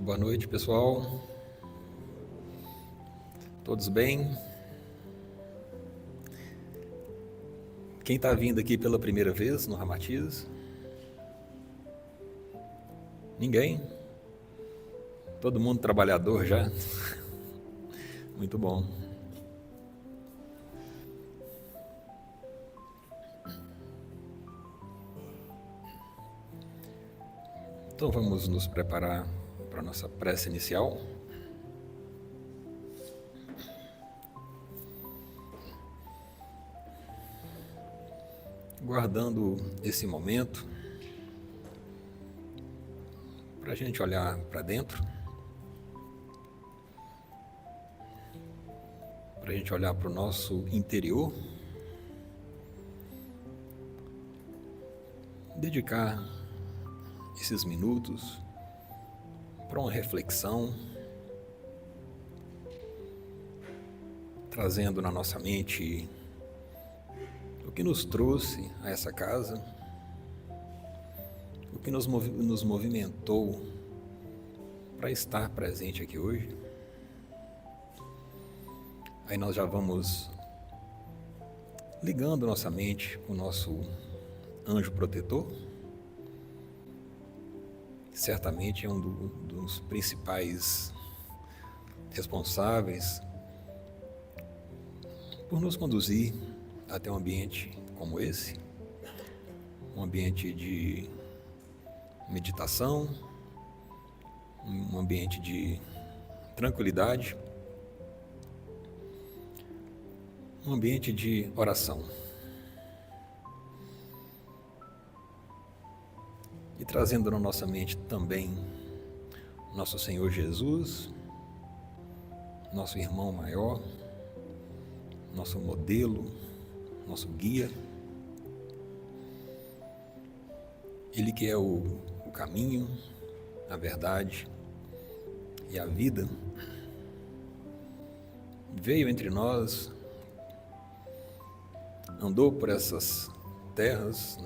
Boa noite, pessoal. Todos bem? Quem está vindo aqui pela primeira vez no Ramatiz? Ninguém? Todo mundo trabalhador já? Muito bom. Então vamos nos preparar para a nossa prece inicial. Guardando esse momento para a gente olhar para dentro, para a gente olhar para o nosso interior, dedicar esses minutos para uma reflexão, trazendo na nossa mente o que nos trouxe a essa casa, o que nos movimentou para estar presente aqui hoje. Aí nós já vamos ligando nossa mente com o nosso anjo protetor, que certamente é um dos principais responsáveis por nos conduzir até um ambiente como esse, um ambiente de meditação, um ambiente de tranquilidade, um ambiente de oração. E trazendo na nossa mente também nosso Senhor Jesus, nosso irmão maior, nosso modelo, nosso guia, Ele que é o caminho, a verdade e a vida, veio entre nós, andou por essas terras,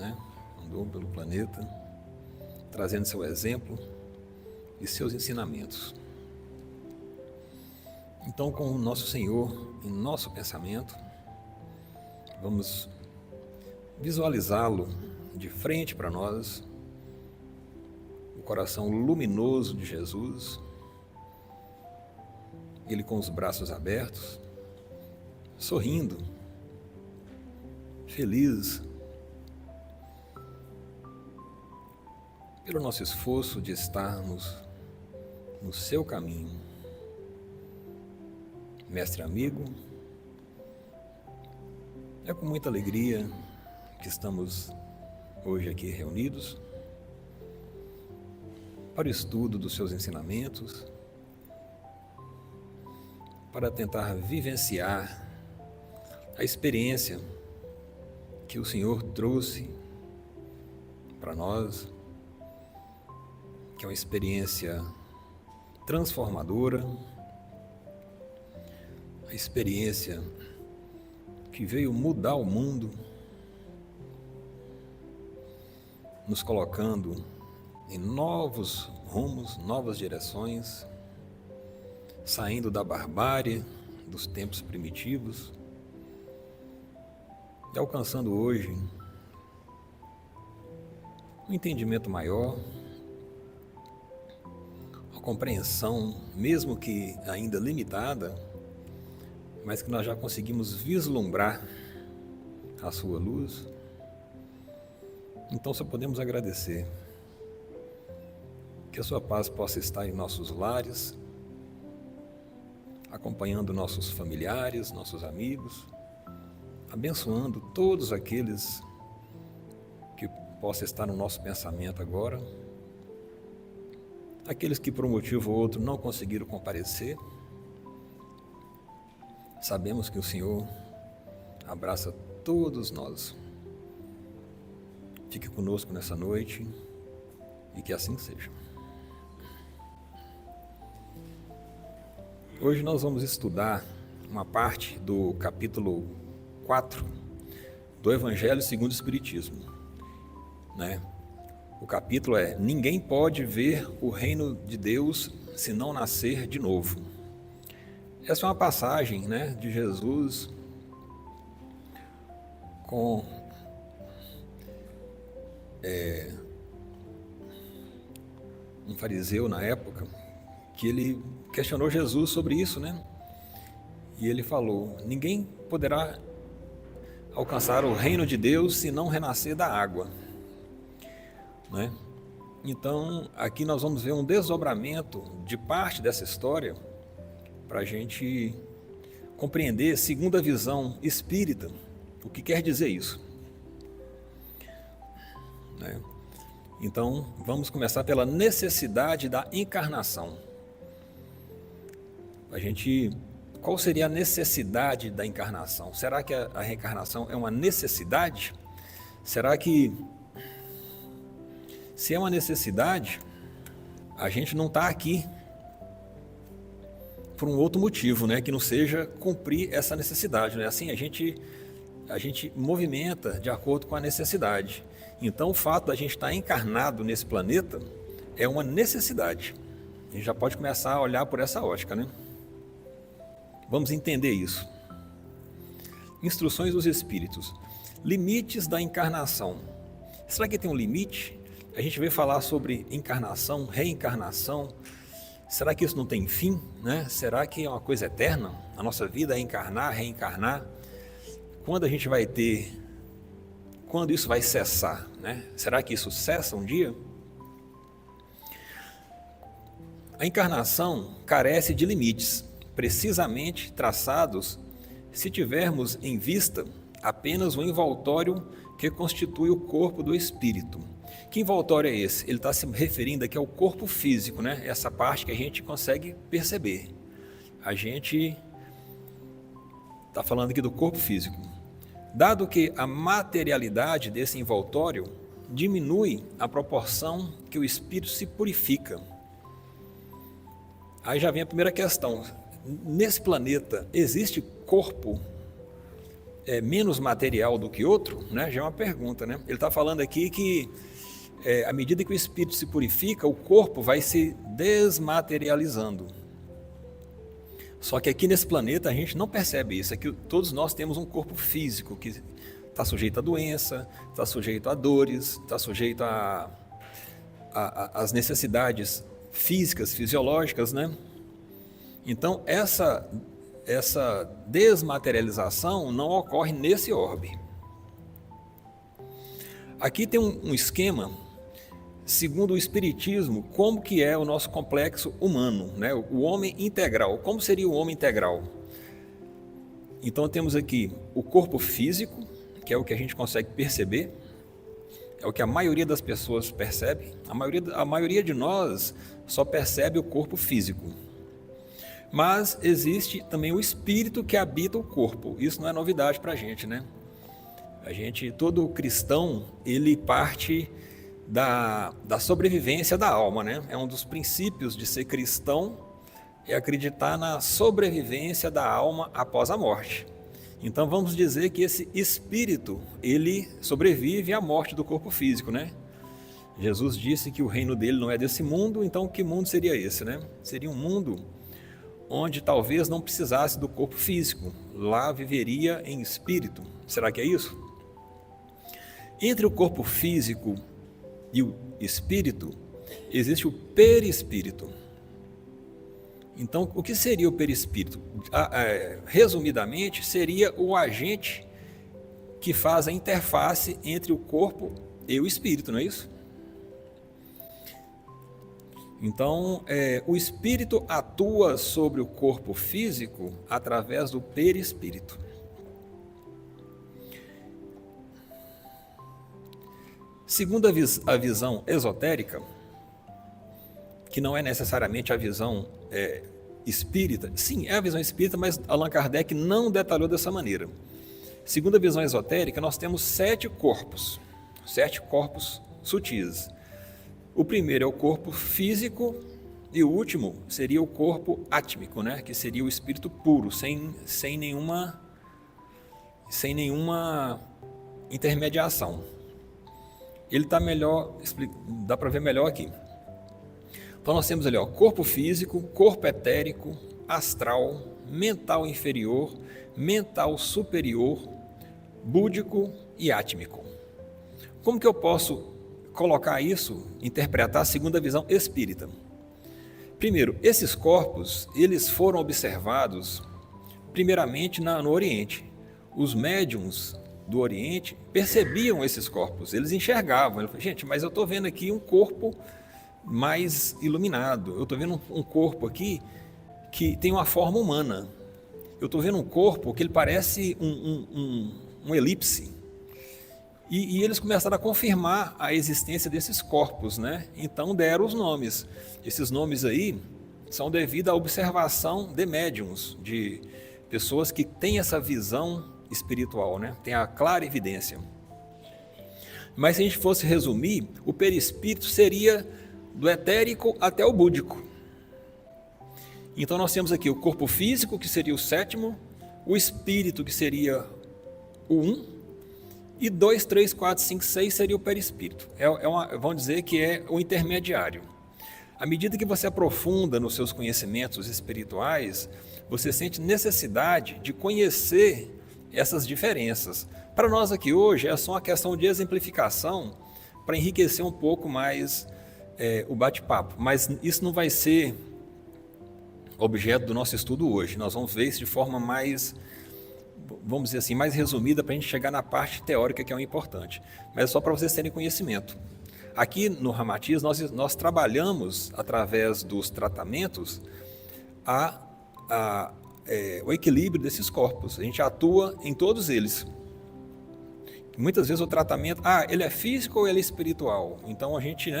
andou pelo planeta, trazendo seu exemplo e seus ensinamentos. Então, com o nosso Senhor em nosso pensamento, vamos visualizá-lo de frente para nós, o coração luminoso de Jesus, Ele com os braços abertos, sorrindo, feliz pelo nosso esforço de estarmos no seu caminho. Mestre amigo, é com muita alegria que estamos hoje aqui reunidos para o estudo dos seus ensinamentos, para tentar vivenciar a experiência que o Senhor trouxe para nós, que é uma experiência transformadora, a experiência que veio mudar o mundo, nos colocando em novos rumos, novas direções, saindo da barbárie dos tempos primitivos e alcançando hoje um entendimento maior, uma compreensão, mesmo que ainda limitada, mas que nós já conseguimos vislumbrar a sua luz. Então só podemos agradecer. Que a sua paz possa estar em nossos lares, acompanhando nossos familiares, nossos amigos, abençoando todos aqueles que possam estar no nosso pensamento agora, aqueles que por um motivo ou outro não conseguiram comparecer. Sabemos que o Senhor abraça todos nós. Fique conosco nessa noite e que assim seja. Hoje nós vamos estudar uma parte do capítulo 4 do Evangelho segundo o Espiritismo, O capítulo é: ninguém pode ver o reino de Deus se não nascer de novo. Essa é uma passagem, né, de Jesus com um fariseu na época, que ele questionou Jesus sobre isso, né? E ele falou: ninguém poderá alcançar o reino de Deus se não renascer da água, né? Então, aqui nós vamos ver um desdobramento de parte dessa história para a gente compreender, segundo a visão espírita, o que quer dizer isso, né? Então, vamos começar pela necessidade da encarnação. Qual seria a necessidade da encarnação? Será que a reencarnação é uma necessidade? Será que, se é uma necessidade, a gente não está aqui por um outro motivo, né, que não seja cumprir essa necessidade, né? Assim, a gente movimenta de acordo com a necessidade. Então, o fato da gente estar encarnado nesse planeta é uma necessidade. A gente já pode começar a olhar por essa ótica, né? Vamos entender isso. Instruções dos Espíritos. Limites da encarnação. Será que tem um limite? A gente veio falar sobre encarnação, reencarnação. Será que isso não tem fim, né? Será que é uma coisa eterna? A nossa vida é encarnar, reencarnar? Quando a gente vai ter... Quando isso vai cessar, né? Será que isso cessa um dia? A encarnação carece de limites, precisamente traçados se tivermos em vista apenas o envoltório que constitui o corpo do espírito. Que envoltório é esse? Ele está se referindo aqui ao corpo físico, né? Essa parte que a gente consegue perceber. A gente está falando aqui do corpo físico. Dado que a materialidade desse envoltório diminui a proporção que o espírito se purifica. Aí já vem a primeira questão. Nesse planeta, existe corpo menos material do que outro? Né? Já é uma pergunta, né? Ele está falando aqui que, à medida que o espírito se purifica, o corpo vai se desmaterializando. Só que aqui nesse planeta a gente não percebe isso. É que todos nós temos um corpo físico que está sujeito a doença, está sujeito a dores, está sujeito às necessidades físicas, fisiológicas, né? Então, essa desmaterialização não ocorre nesse orbe. Aqui tem um esquema, segundo o Espiritismo, como que é o nosso complexo humano, né? O homem integral. Como seria o homem integral? Então, temos aqui o corpo físico, que é o que a gente consegue perceber, é o que a maioria das pessoas percebe. A maioria de nós só percebe o corpo físico. Mas existe também o espírito que habita o corpo. Isso não é novidade para a gente, né? Todo cristão, ele parte da sobrevivência da alma, né? É um dos princípios de ser cristão, é acreditar na sobrevivência da alma após a morte. Então vamos dizer que esse espírito, ele sobrevive à morte do corpo físico, né? Jesus disse que o reino dele não é desse mundo, então que mundo seria esse, né? Seria um mundo onde talvez não precisasse do corpo físico, lá viveria em espírito. Será que é isso? Entre o corpo físico e o espírito, existe o perispírito. Então, o que seria o perispírito? Resumidamente, seria o agente que faz a interface entre o corpo e o espírito, não é isso? Então, o espírito atua sobre o corpo físico através do perispírito. Segundo a visão esotérica, que não é necessariamente a visão espírita, sim, é a visão espírita, mas Allan Kardec não detalhou dessa maneira. Segundo a visão esotérica, nós temos 7 corpos sutis. O primeiro é o corpo físico e o último seria o corpo átmico, né? Que seria o espírito puro, sem nenhuma intermediação. ele está melhor, dá para ver melhor aqui. Então nós temos ali, ó, corpo físico, corpo etérico, astral, mental inferior, mental superior, búdico e átmico. Como que eu posso colocar isso, interpretar segundo a visão espírita? Primeiro, esses corpos, eles foram observados primeiramente no Oriente. Os médiuns do Oriente percebiam esses corpos, eles enxergavam. Ele falou, gente, mas eu estou vendo aqui um corpo mais iluminado, eu estou vendo um corpo aqui que tem uma forma humana, eu estou vendo um corpo que ele parece um elipse. E eles começaram a confirmar a existência desses corpos, né? Então deram os nomes. Esses nomes aí são devido à observação de médiuns, de pessoas que têm essa visão espiritual, né? Tem a clara evidência. Mas se a gente fosse resumir, o perispírito seria do etérico até o búdico. Então nós temos aqui o corpo físico, que seria o sétimo, o espírito, que seria o 1, e 2, 3, 4, 5, 6 seria o perispírito. Vamos dizer que é o intermediário. À medida que você aprofunda nos seus conhecimentos espirituais, você sente necessidade de conhecer essas diferenças. Para nós aqui hoje é só uma questão de exemplificação para enriquecer um pouco mais o bate-papo. Mas isso não vai ser objeto do nosso estudo hoje. Nós vamos ver isso de forma mais, vamos dizer assim, mais resumida para a gente chegar na parte teórica, que é o importante. Mas é só para vocês terem conhecimento. Aqui no Ramatiz nós trabalhamos, através dos tratamentos, o equilíbrio desses corpos. A gente atua em todos eles. Muitas vezes o tratamento, ele é físico ou ele é espiritual? Então a gente,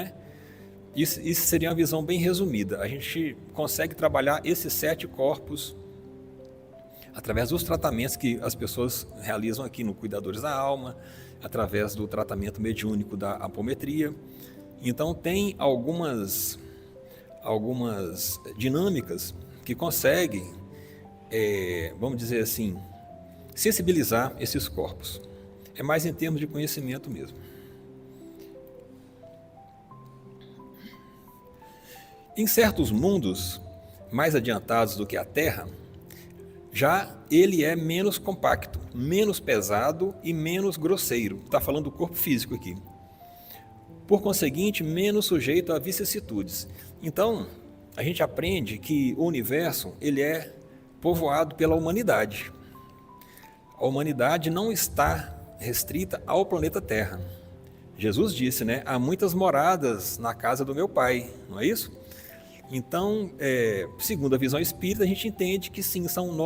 isso seria uma visão bem resumida. A gente consegue trabalhar esses 7 corpos através dos tratamentos que as pessoas realizam aqui no Cuidadores da Alma, através do tratamento mediúnico da apometria. Então tem algumas dinâmicas que conseguem, vamos dizer assim, sensibilizar esses corpos. É mais em termos de conhecimento mesmo. Em certos mundos mais adiantados do que a Terra, já ele é menos compacto, menos pesado e menos grosseiro. Está falando do corpo físico aqui. Por conseguinte, menos sujeito a vicissitudes. Então, a gente aprende que o universo ele é povoado pela humanidade. A humanidade não está restrita ao planeta Terra. Jesus disse, há muitas moradas na casa do meu Pai, não é isso? Então, segundo a visão espírita, a gente entende que sim, são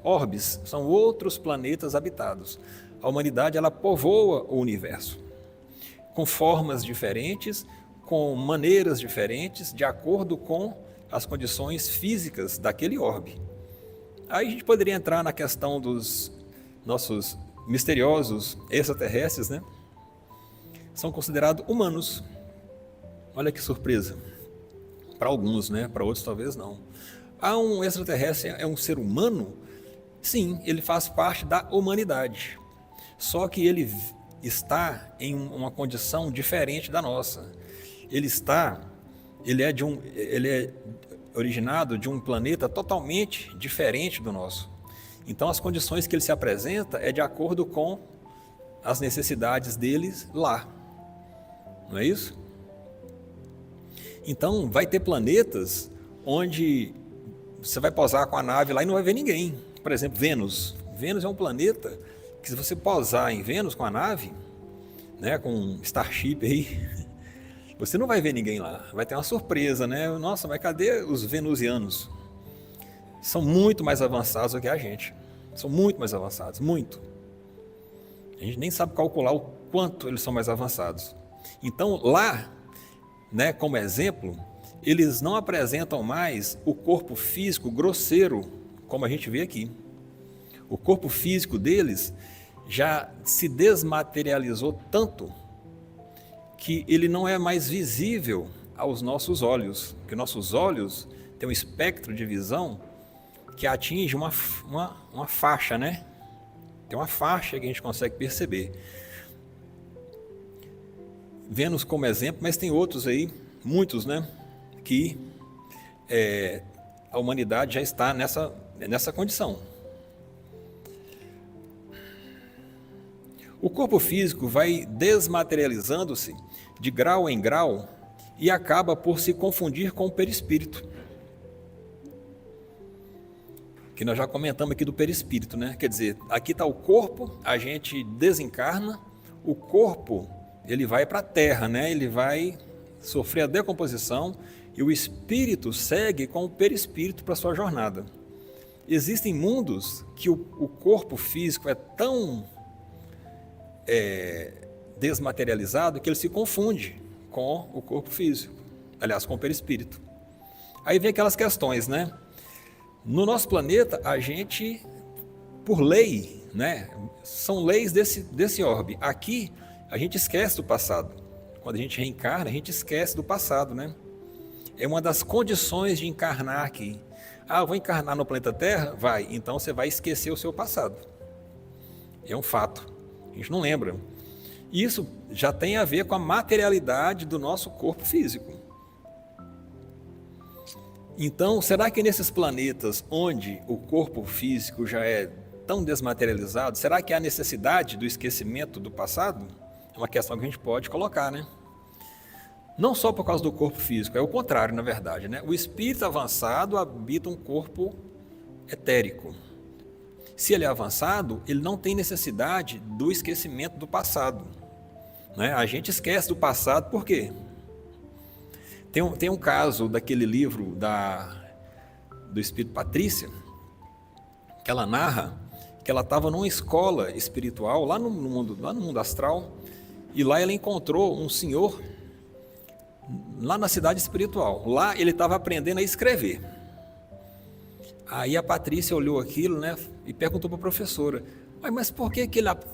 orbes, são outros planetas habitados. A humanidade ela povoa o universo, com formas diferentes, com maneiras diferentes, de acordo com as condições físicas daquele orbe. Aí a gente poderia entrar na questão dos nossos misteriosos extraterrestres, São considerados humanos. Olha que surpresa. Para alguns, para outros talvez não. Um extraterrestre é um ser humano? Sim, ele faz parte da humanidade. Só que ele está em uma condição diferente da nossa. Ele é originado de um planeta totalmente diferente do nosso. Então as condições que ele se apresenta é de acordo com as necessidades deles lá. Não é isso? Então, vai ter planetas onde você vai pousar com a nave lá e não vai ver ninguém. Por exemplo, Vênus. Vênus é um planeta que se você pousar em Vênus com a nave, com um Starship aí, você não vai ver ninguém lá. Vai ter uma surpresa, Nossa, mas cadê os venusianos? São muito mais avançados do que a gente. São muito mais avançados, muito. A gente nem sabe calcular o quanto eles são mais avançados. Então, lá, como exemplo, eles não apresentam mais o corpo físico grosseiro, como a gente vê aqui. O corpo físico deles já se desmaterializou tanto que ele não é mais visível aos nossos olhos, porque nossos olhos têm um espectro de visão que atinge uma faixa, Tem uma faixa que a gente consegue perceber. Vênus como exemplo, mas tem outros aí, muitos, né, que a humanidade já está nessa condição. O corpo físico vai desmaterializando-se de grau em grau e acaba por se confundir com o perispírito. Que nós já comentamos aqui do perispírito, né? Quer dizer, aqui está o corpo, a gente desencarna, o corpo ele vai para a terra, né? Ele vai sofrer a decomposição e o espírito segue com o perispírito para a sua jornada. Existem mundos que o corpo físico é tão desmaterializado que ele se confunde com o corpo físico, aliás, com o perispírito. Aí vem aquelas questões, né? No nosso planeta, a gente, por lei, né? São leis desse orbe. Aqui, a gente esquece do passado. Quando a gente reencarna, a gente esquece do passado, né? É uma das condições de encarnar aqui. Ah, eu vou encarnar no planeta Terra? Vai. Então você vai esquecer o seu passado. É um fato. A gente não lembra. Isso já tem a ver com a materialidade do nosso corpo físico. Então, será que nesses planetas onde o corpo físico já é tão desmaterializado, será que há necessidade do esquecimento do passado? É uma questão que a gente pode colocar, né? Não só por causa do corpo físico, é o contrário, na verdade, né? O espírito avançado habita um corpo etérico. Se ele é avançado, ele não tem necessidade do esquecimento do passado, né? A gente esquece do passado, por quê? Tem um caso daquele livro do Espírito Patrícia, que ela narra que ela estava numa escola espiritual, lá no mundo astral, e lá ela encontrou um senhor, lá na cidade espiritual. Lá ele estava aprendendo a escrever. Aí a Patrícia olhou aquilo, né, e perguntou para a professora, mas por que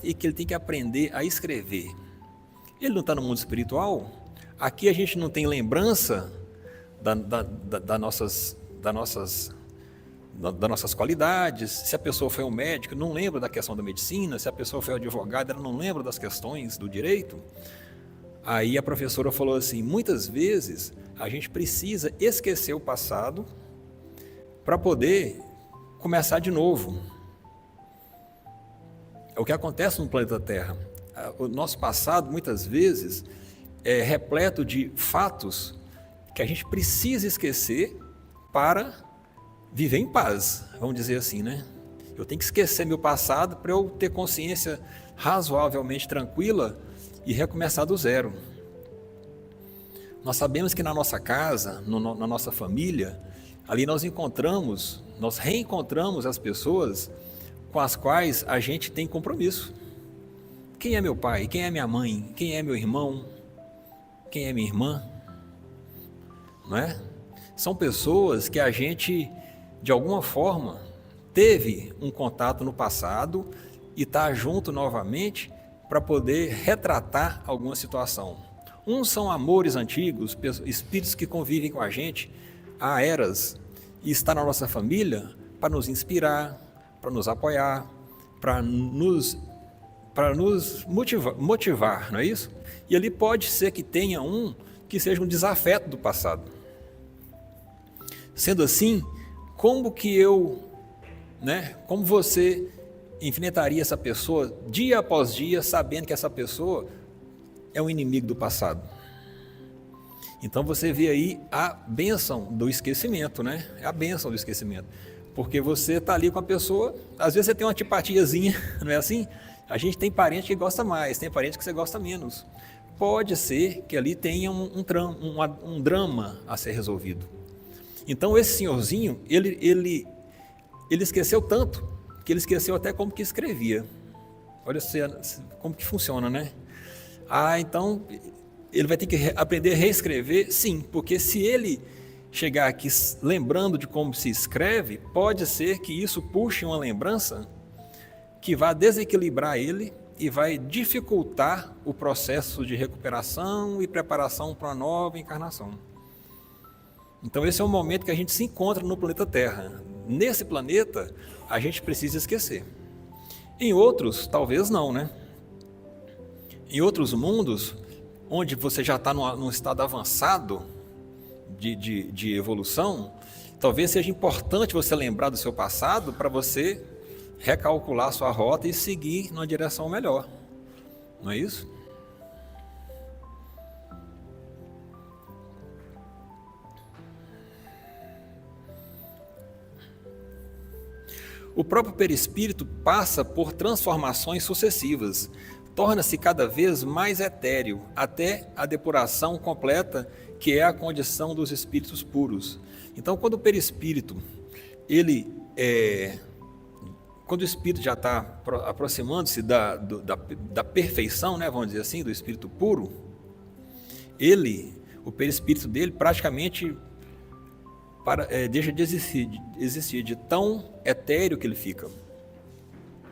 ele tem que aprender a escrever? Ele não está no mundo espiritual? Aqui a gente não tem lembrança das nossas qualidades. Se a pessoa foi um médico, não lembra da questão da medicina. Se a pessoa foi um advogado, ela não lembra das questões do direito. Aí a professora falou assim, muitas vezes a gente precisa esquecer o passado para poder começar de novo. É o que acontece no planeta Terra. O nosso passado, muitas vezes, é repleto de fatos que a gente precisa esquecer para viver em paz, vamos dizer assim, né? Eu tenho que esquecer meu passado para eu ter consciência razoavelmente tranquila e recomeçar do zero. Nós sabemos que na nossa casa, na nossa família, ali nós reencontramos as pessoas com as quais a gente tem compromisso. Quem é meu pai? Quem é minha mãe? Quem é meu irmão? Quem é minha irmã? Não é? São pessoas que a gente, de alguma forma, teve um contato no passado e está junto novamente para poder retratar alguma situação. Uns são amores antigos, espíritos que convivem com a gente há eras e está na nossa família para nos inspirar, para nos apoiar, para nos motivar, não é isso? E ali pode ser que tenha um que seja um desafeto do passado. Sendo assim, como você enfrentaria essa pessoa dia após dia, sabendo que essa pessoa é um inimigo do passado? Então você vê aí a bênção do esquecimento, né? É a bênção do esquecimento. Porque você está ali com a pessoa, às vezes você tem uma antipatiazinha, não é assim? A gente tem parente que gosta mais, tem parente que você gosta menos. Pode ser que ali tenha um drama a ser resolvido. Então esse senhorzinho, ele esqueceu tanto, que ele esqueceu até como que escrevia. Olha como que funciona, né? Então ele vai ter que aprender a reescrever? Sim, porque se ele chegar aqui lembrando de como se escreve, pode ser que isso puxe uma lembrança que vai desequilibrar ele e vai dificultar o processo de recuperação e preparação para uma nova encarnação. Então esse é o momento que a gente se encontra no planeta Terra. Nesse planeta, a gente precisa esquecer. Em outros, talvez não, né? Em outros mundos, onde você já está num estado avançado de evolução, talvez seja importante você lembrar do seu passado para você recalcular sua rota e seguir numa direção melhor. Não é isso? O próprio perispírito passa por transformações sucessivas, torna-se cada vez mais etéreo, até a depuração completa, que é a condição dos espíritos puros. Então, quando o perispírito, quando o espírito já está aproximando-se da perfeição, né, vamos dizer assim, do espírito puro, o perispírito dele praticamente deixa de existir de tão etéreo que ele fica.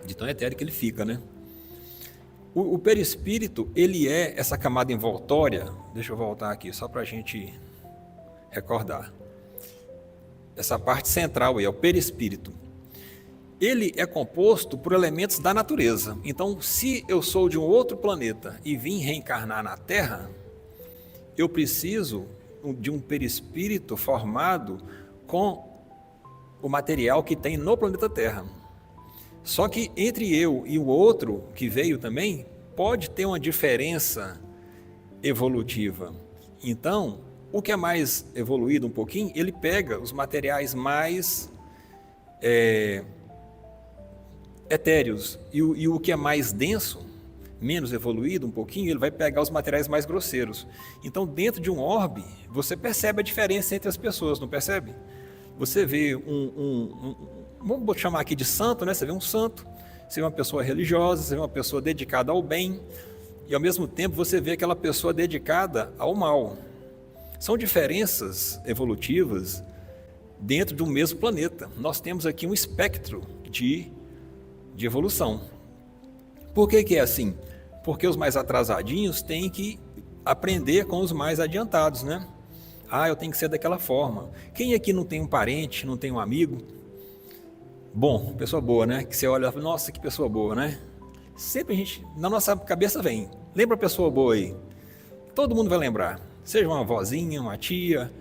De tão etéreo que ele fica, né? O perispírito, ele é essa camada envoltória. Deixa eu voltar aqui, só para a gente recordar. Essa parte central aí, é o perispírito. Ele é composto por elementos da natureza. Então, se eu sou de um outro planeta e vim reencarnar na Terra, eu preciso de um perispírito formado com o material que tem no planeta Terra. Só que entre eu e o outro que veio também, pode ter uma diferença evolutiva. Então, o que é mais evoluído um pouquinho, ele pega os materiais mais etéreos, e o que é mais denso, menos evoluído um pouquinho, ele vai pegar os materiais mais grosseiros. Então, dentro de um orbe, você percebe a diferença entre as pessoas, não percebe? Você vê vamos chamar aqui de santo, né? Você vê um santo, você vê uma pessoa religiosa, você vê uma pessoa dedicada ao bem, e ao mesmo tempo você vê aquela pessoa dedicada ao mal. São diferenças evolutivas dentro de um mesmo planeta. Nós temos aqui um espectro de evolução. Por que é assim? Porque os mais atrasadinhos têm que aprender com os mais adiantados, né? Eu tenho que ser daquela forma. Quem aqui não tem um parente, não tem um amigo? Bom, pessoa boa, né? Que você olha e fala, nossa, que pessoa boa, né? Sempre na nossa cabeça vem, lembra a pessoa boa aí? Todo mundo vai lembrar. Seja uma vozinha, uma tia,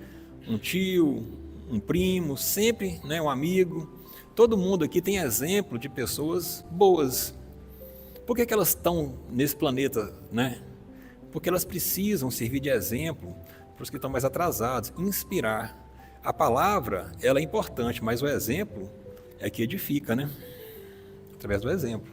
um tio, um primo, sempre, né, um amigo. Todo mundo aqui tem exemplo de pessoas boas. Por que elas estão nesse planeta, né? Porque elas precisam servir de exemplo para os que estão mais atrasados, inspirar. A palavra, ela é importante, mas o exemplo é que edifica, né? Através do exemplo.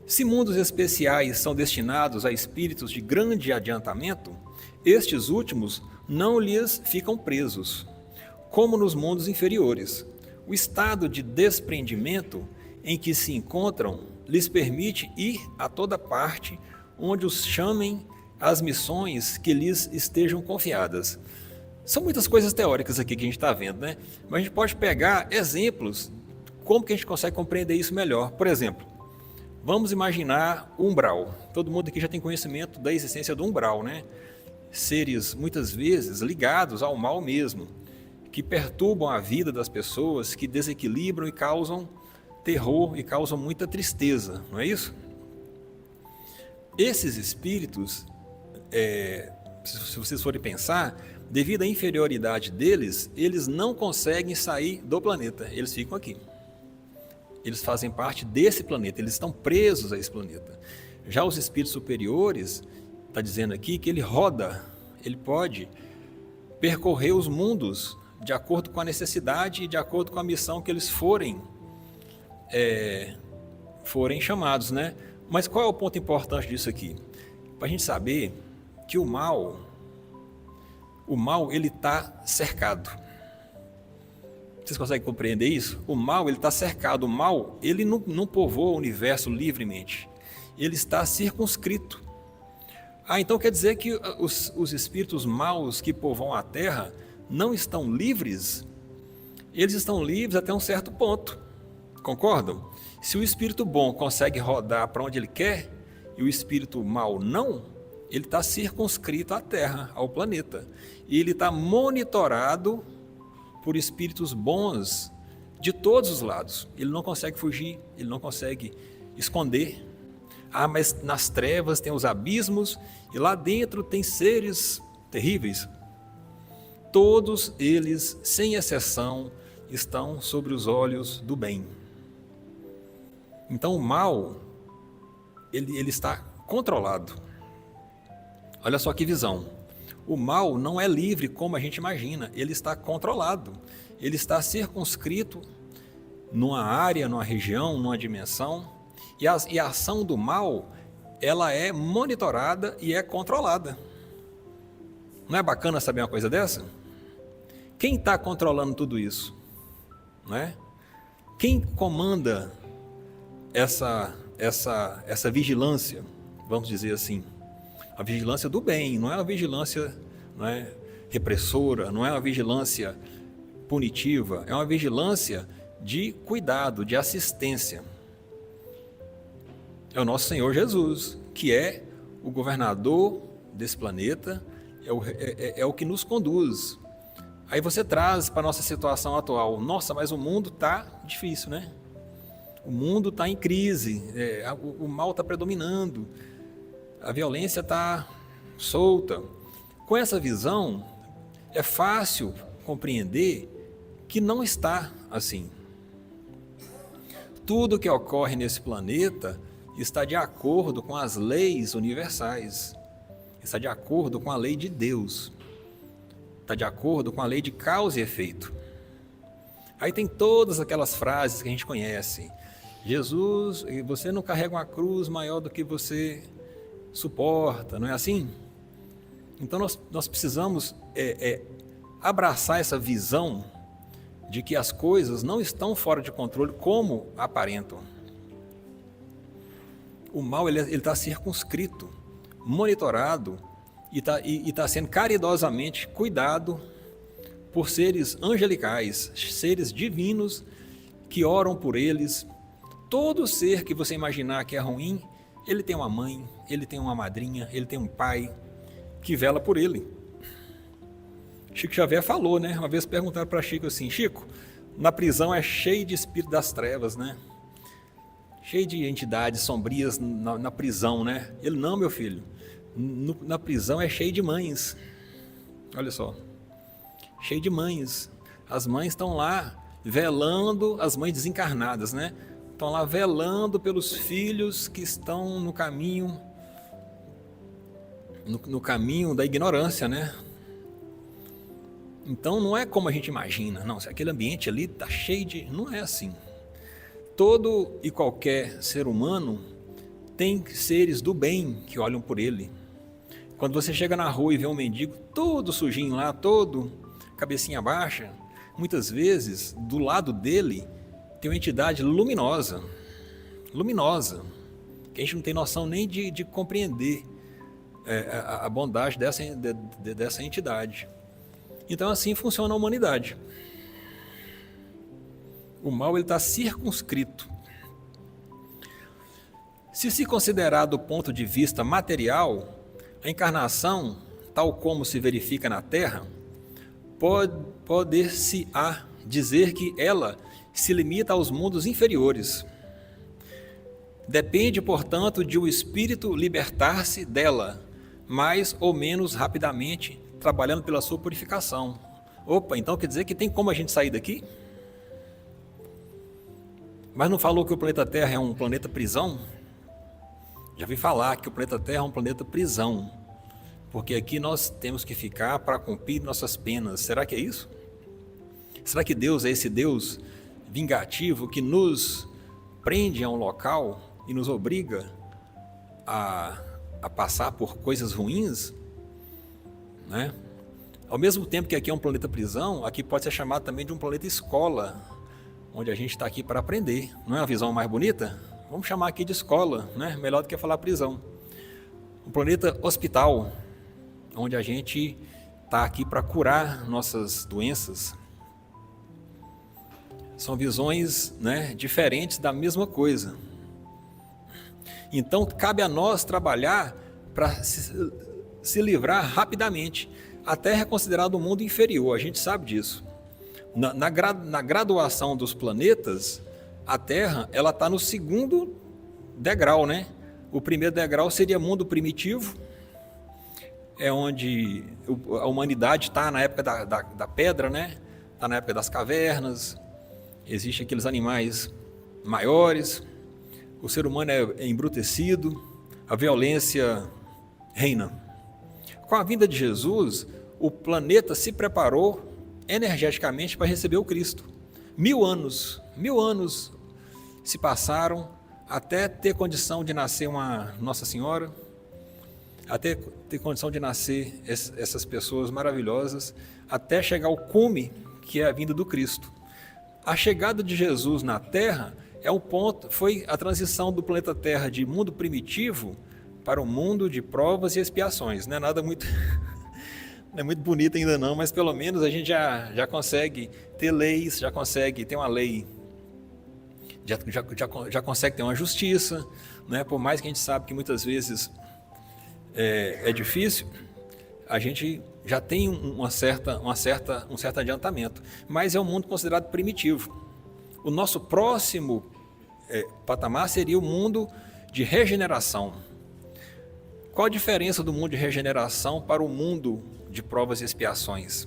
Se mundos especiais são destinados a espíritos de grande adiantamento, estes últimos não lhes ficam presos, como nos mundos inferiores. O estado de desprendimento em que se encontram lhes permite ir a toda parte onde os chamem as missões que lhes estejam confiadas. São muitas coisas teóricas aqui que a gente está vendo, né? Mas a gente pode pegar exemplos, como que a gente consegue compreender isso melhor. Por exemplo, vamos imaginar o umbral. Todo mundo aqui já tem conhecimento da existência do umbral, né? Seres, muitas vezes, ligados ao mal mesmo, que perturbam a vida das pessoas, que desequilibram e causam terror e causam muita tristeza, não é isso? Esses espíritos, se vocês forem pensar, devido à inferioridade deles, eles não conseguem sair do planeta, eles ficam aqui. Eles fazem parte desse planeta, eles estão presos a esse planeta. Já os espíritos superiores, está dizendo aqui que ele pode percorrer os mundos de acordo com a necessidade e de acordo com a missão que eles forem chamados, né? Mas qual é o ponto importante disso aqui? Para a gente saber que o mal ele está cercado. Vocês conseguem compreender isso? O mal ele está cercado. O mal ele não povoa o universo livremente. Ele está circunscrito. Então quer dizer que os espíritos maus que povoam a Terra não estão livres? Eles estão livres até um certo ponto. Concordam? Se o espírito bom consegue rodar para onde ele quer e o espírito mau não, ele está circunscrito à Terra, ao planeta. E ele está monitorado por espíritos bons de todos os lados. Ele não consegue fugir, ele não consegue esconder. Ah, mas nas trevas tem os abismos e lá dentro tem seres terríveis. Todos eles, sem exceção, estão sobre os olhos do bem. Então o mal, ele está controlado. Olha só que visão. O mal não é livre como a gente imagina, ele está controlado. Ele está circunscrito numa área, numa região, numa dimensão. E a ação do mal, ela é monitorada e é controlada. Não é bacana saber uma coisa dessa? Quem está controlando tudo isso? Não é? Quem comanda essa vigilância, vamos dizer assim? A vigilância do bem, não é uma vigilância, não é, repressora, não é uma vigilância punitiva, é uma vigilância de cuidado, de assistência. É o nosso Senhor Jesus, que é o governador desse planeta, é o que nos conduz. Aí você traz para a nossa situação atual, nossa, mas o mundo está difícil, né? O mundo está em crise, o mal está predominando, a violência está solta. Com essa visão, é fácil compreender que não está assim. Tudo que ocorre nesse planeta está de acordo com as leis universais, está de acordo com a lei de Deus, está de acordo com a lei de causa e efeito. Aí tem todas aquelas frases que a gente conhece. Jesus, você não carrega uma cruz maior do que você suporta, não é assim? Então nós precisamos abraçar essa visão de que as coisas não estão fora de controle como aparentam. O mal ele está circunscrito, monitorado e está sendo caridosamente cuidado por seres angelicais, seres divinos que oram por eles. Todo ser que você imaginar que é ruim, ele tem uma mãe, ele tem uma madrinha, ele tem um pai que vela por ele. Chico Xavier falou, né? Uma vez perguntaram para Chico assim, Chico, na prisão é cheio de espírito das trevas, né? Cheio de entidades sombrias na prisão, né? Ele, não, meu filho, na prisão é cheio de mães. Olha só, cheio de mães. As mães estão lá velando, as mães desencarnadas, né? Estão lá velando pelos filhos que estão no caminho, no caminho da ignorância, né? Então não é como a gente imagina, não, se aquele ambiente ali está cheio de... Não é assim. Todo e qualquer ser humano tem seres do bem que olham por ele. Quando você chega na rua e vê um mendigo todo sujinho lá, todo cabecinha baixa, muitas vezes do lado dele tem uma entidade luminosa, que a gente não tem noção nem de compreender a bondade dessa entidade. Então assim funciona a humanidade. O mal está circunscrito. Se considerar do ponto de vista material, a encarnação, tal como se verifica na Terra, poder-se-á dizer que ela se limita aos mundos inferiores. Depende, portanto, de o espírito libertar-se dela, mais ou menos rapidamente, trabalhando pela sua purificação. Opa, então quer dizer que tem como a gente sair daqui? Mas não falou que o planeta Terra é um planeta prisão? Já vi falar que o planeta Terra é um planeta prisão, porque aqui nós temos que ficar para cumprir nossas penas. Será que é isso? Será que Deus é esse Deus vingativo que nos prende a um local e nos obriga a passar por coisas ruins? Né? Ao mesmo tempo que aqui é um planeta prisão, aqui pode ser chamado também de um planeta escola, onde a gente está aqui para aprender. Não é uma visão mais bonita? Vamos chamar aqui de escola, né? Melhor do que falar prisão. Um planeta hospital, onde a gente está aqui para curar nossas doenças. São visões, né, diferentes da mesma coisa. Então, cabe a nós trabalhar para se livrar rapidamente. A Terra é considerada um mundo inferior, a gente sabe disso. Na graduação dos planetas, a Terra ela está no segundo degrau, né? O primeiro degrau seria mundo primitivo, é onde a humanidade está na época da pedra, né? Está na época das cavernas, existem aqueles animais maiores, o ser humano é embrutecido, a violência reina. Com a vinda de Jesus, o planeta se preparou energeticamente para receber o Cristo. 1000 anos se passaram até ter condição de nascer uma Nossa Senhora, até ter condição de nascer essas pessoas maravilhosas, até chegar ao cume que é a vinda do Cristo. A chegada de Jesus na Terra é um ponto, foi a transição do planeta Terra de mundo primitivo para o mundo de provas e expiações. Não é nada muito, não é muito bonito ainda não, mas pelo menos a gente já consegue ter leis, já consegue ter uma lei, já consegue ter uma justiça, né? Por mais que a gente sabe que muitas vezes é difícil, a gente já tem um certo adiantamento, mas é um mundo considerado primitivo. O nosso próximo patamar seria o mundo de regeneração. Qual a diferença do mundo de regeneração para o mundo de provas e expiações?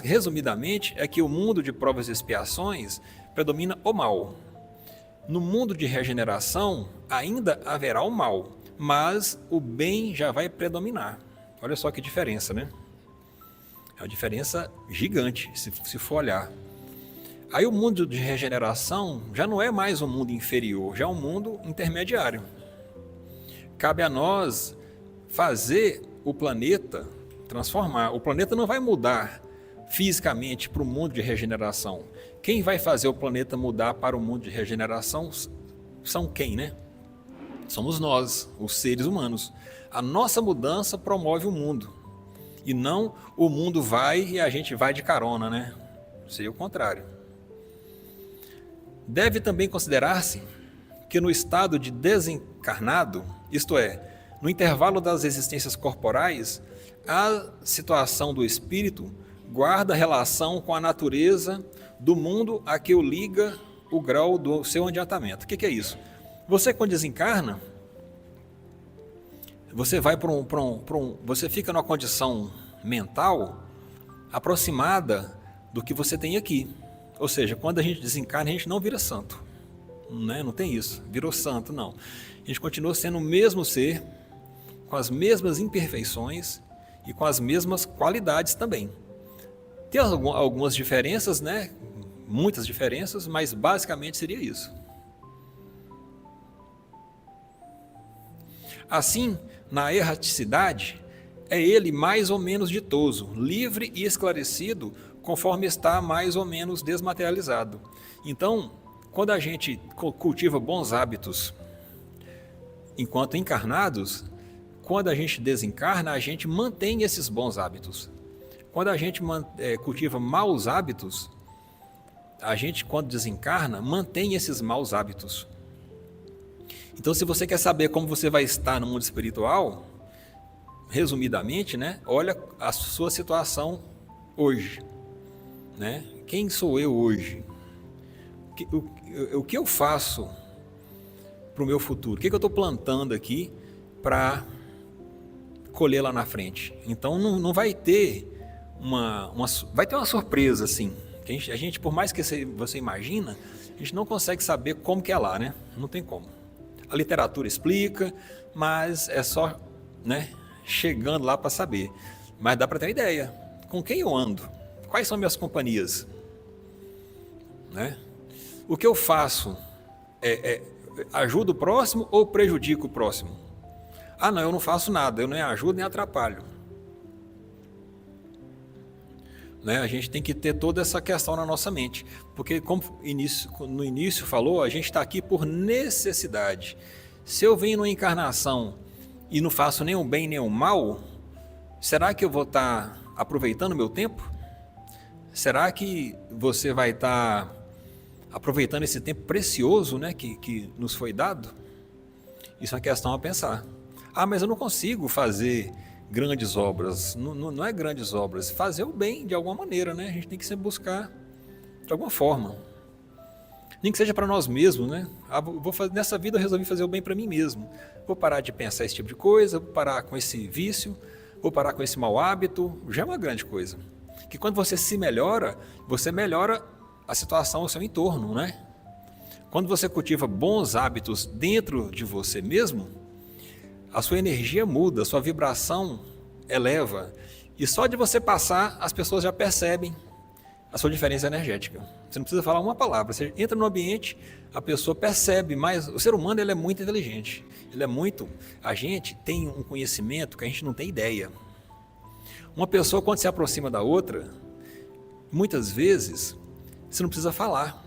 Resumidamente, é que o mundo de provas e expiações predomina o mal. No mundo de regeneração, ainda haverá o mal, mas o bem já vai predominar. Olha só que diferença, né? É uma diferença gigante, se for olhar. Aí o mundo de regeneração já não é mais um mundo inferior, já é um mundo intermediário. Cabe a nós fazer o planeta transformar. O planeta não vai mudar fisicamente para o mundo de regeneração. Quem vai fazer o planeta mudar para o mundo de regeneração são quem, né? Somos nós, os seres humanos. A nossa mudança promove o mundo. E não o mundo vai e a gente vai de carona, né? Seria o contrário. Deve também considerar-se que no estado de desencarnado, isto é, no intervalo das existências corporais, a situação do espírito guarda relação com a natureza do mundo a que o liga o grau do seu adiantamento. O que é isso? Você, quando desencarna, você vai você fica numa condição mental aproximada do que você tem aqui. Ou seja, quando a gente desencarna, a gente não vira santo, né? Não tem isso, virou santo, não. A gente continua sendo o mesmo ser, com as mesmas imperfeições e com as mesmas qualidades também. Tem algumas diferenças, né? Muitas diferenças, mas basicamente seria isso. Assim, na erraticidade, é ele mais ou menos ditoso, livre e esclarecido, conforme está mais ou menos desmaterializado. Então, quando a gente cultiva bons hábitos enquanto encarnados, quando a gente desencarna, a gente mantém esses bons hábitos. Quando a gente cultiva maus hábitos, a gente, quando desencarna, mantém esses maus hábitos. Então, se você quer saber como você vai estar no mundo espiritual, resumidamente, né, olha a sua situação hoje. Né? Quem sou eu hoje? O que eu faço para o meu futuro? O que eu estou plantando aqui para colher lá na frente? Então, não vai ter vai ter uma surpresa, assim. A gente, por mais que você imagina, a gente não consegue saber como que é lá, né? Não tem como. A literatura explica, mas é só, né, chegando lá para saber. Mas dá para ter uma ideia. Com quem eu ando? Quais são minhas companhias? Né? O que eu faço ajuda o próximo ou prejudica o próximo? Ah, não, eu não faço nada, eu nem ajudo nem atrapalho. Né? A gente tem que ter toda essa questão na nossa mente, porque como no início falou, a gente está aqui por necessidade. Se eu venho numa encarnação e não faço nem o bem nem o mal, será que eu vou estar aproveitando o meu tempo? Será que você vai estar aproveitando esse tempo precioso, né, que nos foi dado? Isso é uma questão a pensar. Ah, mas eu não consigo fazer grandes obras. Não é grandes obras. Fazer o bem de alguma maneira, né? A gente tem que sempre buscar de alguma forma. Nem que seja para nós mesmos, né? Nessa vida eu resolvi fazer o bem para mim mesmo. Vou parar de pensar esse tipo de coisa, vou parar com esse vício, vou parar com esse mau hábito. Já é uma grande coisa. Que quando você se melhora, você melhora a situação ao seu entorno, né? Quando você cultiva bons hábitos dentro de você mesmo, a sua energia muda, a sua vibração eleva. E só de você passar, as pessoas já percebem a sua diferença energética. Você não precisa falar uma palavra. Você entra no ambiente, a pessoa percebe, mas o ser humano ele é muito inteligente. A gente tem um conhecimento que a gente não tem ideia. Uma pessoa, quando se aproxima da outra, muitas vezes, você não precisa falar.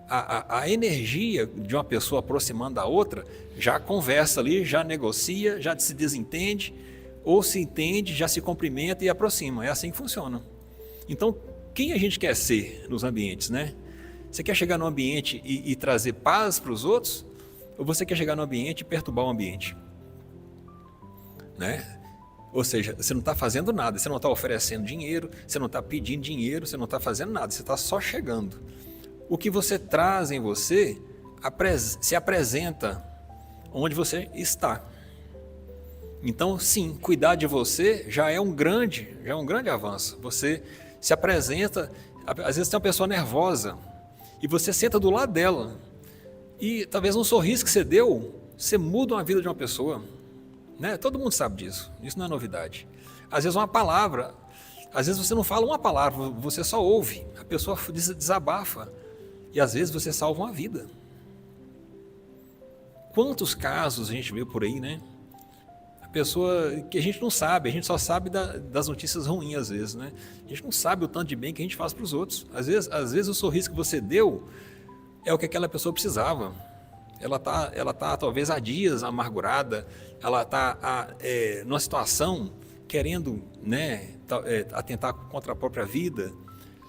A energia de uma pessoa aproximando da outra já conversa ali, já negocia, já se desentende, ou se entende, já se cumprimenta e aproxima. É assim que funciona. Então, quem a gente quer ser nos ambientes, né? Você quer chegar no ambiente e trazer paz para os outros? Ou você quer chegar no ambiente e perturbar o ambiente? Né? Ou seja, você não está fazendo nada, você não está oferecendo dinheiro, você não está pedindo dinheiro, você não está fazendo nada, você está só chegando. O que você traz em você se apresenta onde você está. Então, sim, cuidar de você já é um grande avanço. Você se apresenta, às vezes tem uma pessoa nervosa e você senta do lado dela e talvez um sorriso que você deu, você muda a vida de uma pessoa, né? Todo mundo sabe disso, isso não é novidade. Às vezes uma palavra, às vezes você não fala uma palavra, você só ouve, a pessoa desabafa e às vezes você salva uma vida. Quantos casos a gente vê por aí, né? Pessoa que a gente não sabe, a gente só sabe das notícias ruins às vezes, né? A gente não sabe o tanto de bem que a gente faz para os outros. Às vezes o sorriso que você deu é o que aquela pessoa precisava. Ela tá talvez há dias amargurada, ela está numa situação querendo, né, atentar contra a própria vida,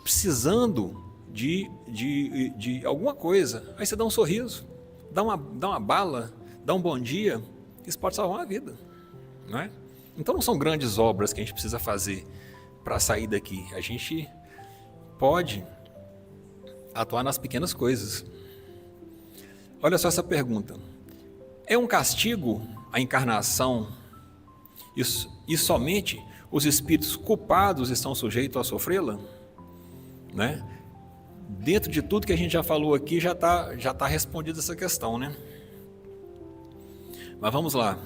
precisando de alguma coisa. Aí você dá um sorriso, dá uma bala, dá um bom dia, isso pode salvar uma vida. Não é? Então não são grandes obras que a gente precisa fazer para sair daqui. A gente pode atuar nas pequenas coisas. Olha só essa pergunta. É um castigo a encarnação e somente os espíritos culpados estão sujeitos a sofrê-la? Né? Dentro de tudo que a gente já falou aqui, já tá respondida essa questão, né? Mas vamos lá.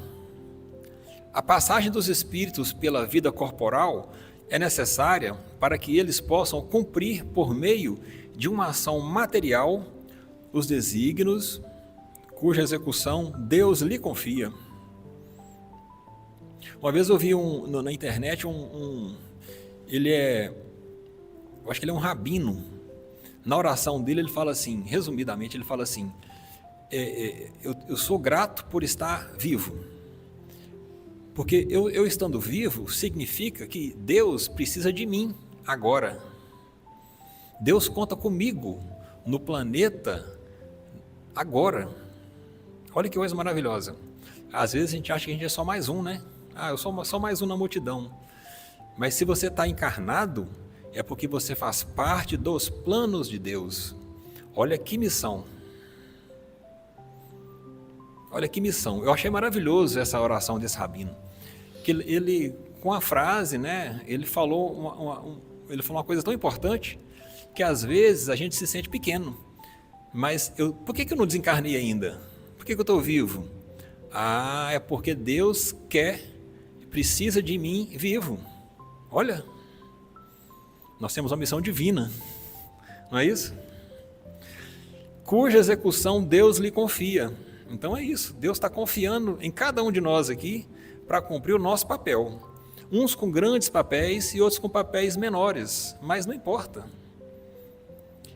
A passagem dos espíritos pela vida corporal é necessária para que eles possam cumprir por meio de uma ação material os desígnios cuja execução Deus lhe confia. Uma vez eu vi na internet eu acho que ele é um rabino. Na oração dele ele fala assim, resumidamente ele fala assim, eu sou grato por estar vivo. Porque eu estando vivo significa que Deus precisa de mim agora. Deus conta comigo no planeta agora. Olha que coisa maravilhosa. Às vezes a gente acha que a gente é só mais um, né? Eu sou só mais um na multidão. Mas se você está encarnado, é porque você faz parte dos planos de Deus. Olha que missão. Olha que missão. Eu achei maravilhoso essa oração desse rabino. Que ele com a frase, né, ele falou uma coisa tão importante que às vezes a gente se sente pequeno. Mas por que eu não desencarnei ainda? Por que eu estou vivo? É porque Deus precisa de mim vivo. Olha, nós temos uma missão divina, não é isso? Cuja execução Deus lhe confia. Então é isso, Deus está confiando em cada um de nós aqui para cumprir o nosso papel. Uns com grandes papéis e outros com papéis menores, mas não importa.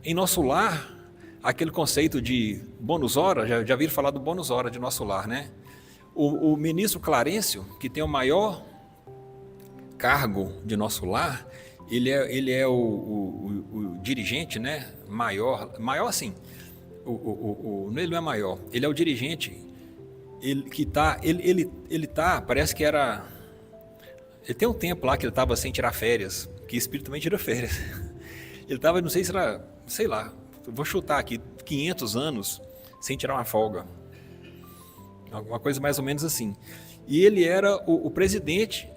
Em nosso lar, aquele conceito de bônus hora, já viram falar do bônus hora de nosso lar, né? O ministro Clarencio, que tem o maior cargo de nosso lar, ele é o dirigente, né? Maior assim, ele não é maior, ele é o dirigente. Ele tá, parece que era Ele tem um tempo lá que ele estava sem tirar férias, que espírito também tira férias. Ele estava, não sei se era, sei lá, vou chutar aqui, 500 anos sem tirar uma folga. Alguma coisa mais ou menos assim. E ele era o presidente,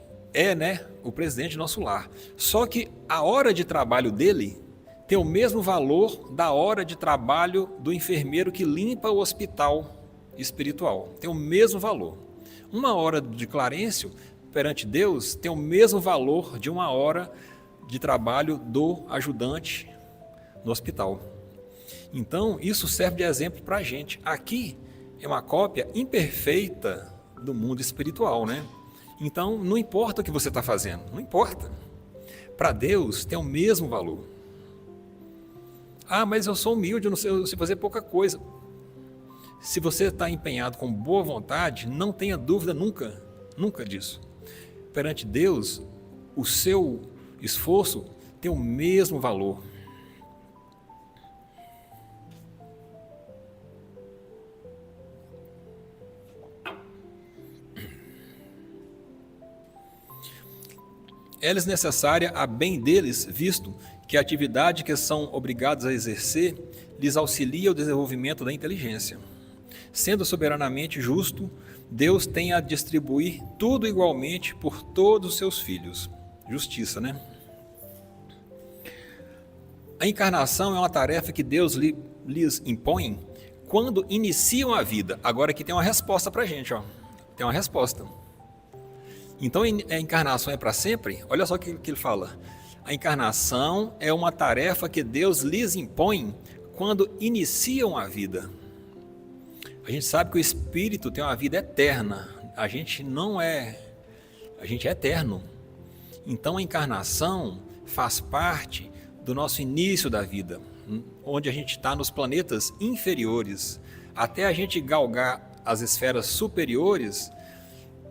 o presidente do nosso lar. Só que a hora de trabalho dele tem o mesmo valor da hora de trabalho do enfermeiro que limpa o hospital espiritual. Tem o mesmo valor. Uma hora de Clarencio perante Deus tem o mesmo valor de uma hora de trabalho do ajudante no hospital. Então, isso serve de exemplo para a gente. Aqui é uma cópia imperfeita do mundo espiritual, né? Então, não importa o que você está fazendo, não importa. Para Deus tem o mesmo valor. Ah, mas eu sou humilde, eu sei fazer pouca coisa. Se você está empenhado com boa vontade, não tenha dúvida nunca disso. Perante Deus, o seu esforço tem o mesmo valor. É-lhes necessária a bem deles, visto que a atividade que são obrigados a exercer lhes auxilia o desenvolvimento da inteligência. Sendo soberanamente justo, Deus tem a distribuir tudo igualmente por todos os seus filhos. Justiça, né? A encarnação é uma tarefa que Deus lhes impõe quando iniciam a vida. Agora aqui tem uma resposta para a gente, ó. Tem uma resposta. Então a encarnação é para sempre? Olha só o que ele fala. A encarnação é uma tarefa que Deus lhes impõe quando iniciam a vida. A gente sabe que o espírito tem uma vida eterna. A gente não é. A gente é eterno. Então a encarnação faz parte do nosso início da vida, onde a gente está nos planetas inferiores. Até a gente galgar as esferas superiores,